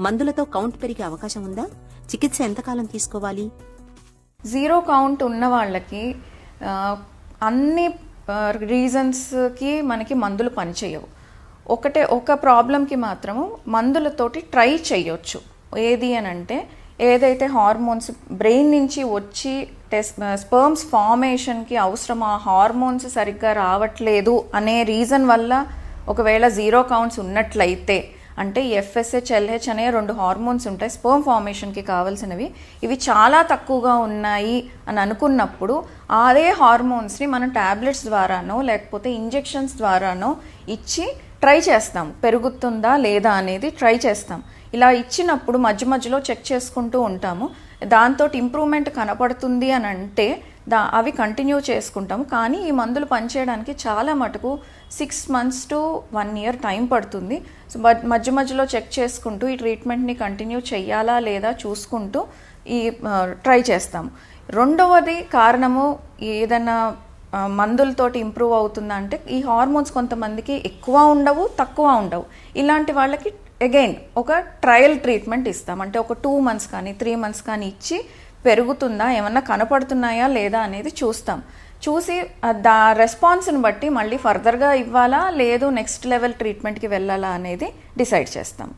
మందులతో కౌంట్ పెరిగే అవకాశం ఉందా? చికిత్స ఎంతకాలం తీసుకోవాలి? జీరో కౌంట్ ఉన్న వాళ్ళకి అన్ని రీజన్స్కి మనకి మందులు పనిచేయవు. ఒక ప్రాబ్లంకి మాత్రము మందులతోటి ట్రై చేయొచ్చు. ఏది అని అంటే, ఏదైతే హార్మోన్స్ బ్రెయిన్ నుంచి వచ్చి స్పర్మ్స్ ఫార్మేషన్కి అవసరం ఆ హార్మోన్స్ సరిగ్గా రావట్లేదు అనే రీజన్ వల్ల ఒకవేళ జీరో కౌంట్స్ ఉన్నట్లయితే, అంటే FSH, LH అనే 2 హార్మోన్స్ ఉంటాయి స్పర్మ్ ఫార్మేషన్కి కావాల్సినవి. ఇవి చాలా తక్కువగా ఉన్నాయి అని అనుకున్నప్పుడు అదే హార్మోన్స్ని మనం ట్యాబ్లెట్స్ ద్వారానో లేకపోతే ఇంజెక్షన్స్ ద్వారానో ఇచ్చి ట్రై చేస్తాం, పెరుగుతుందా లేదా అనేది ట్రై చేస్తాం. ఇలా ఇచ్చినప్పుడు మధ్య మధ్యలో చెక్ చేసుకుంటూ ఉంటాము. దాంతో ఇంప్రూవ్మెంట్ కనపడుతుంది అని అంటే అవి కంటిన్యూ చేసుకుంటాము. కానీ ఈ మందులు పనిచేయడానికి చాలా మటుకు 6 months to 1 year టైం పడుతుంది. సో మధ్య మధ్యలో చెక్ చేసుకుంటూ ఈ ట్రీట్మెంట్ని కంటిన్యూ చేయాలా లేదా చూసుకుంటూ ట్రై చేస్తాము. రెండవది కారణము ఏదైనా మందులతోటి ఇంప్రూవ్ అవుతుందా అంటే, ఈ హార్మోన్స్ కొంతమందికి ఎక్కువ ఉండవు, తక్కువ ఉండవు. ఇలాంటి వాళ్ళకి అగైన్ ఒక ట్రయల్ ట్రీట్మెంట్ ఇస్తాం. అంటే ఒక 2 months కానీ 3 months కానీ ఇచ్చి పెరుగుతుందా, ఏమన్నా కనపడుతున్నాయా లేదా అనేది చూస్తాం. చూసి రెస్పాన్స్ని బట్టి మళ్ళీ ఫర్దర్గా ఇవ్వాలా లేదు నెక్స్ట్ లెవెల్ ట్రీట్మెంట్కి వెళ్ళాలా అనేది డిసైడ్ చేస్తాం.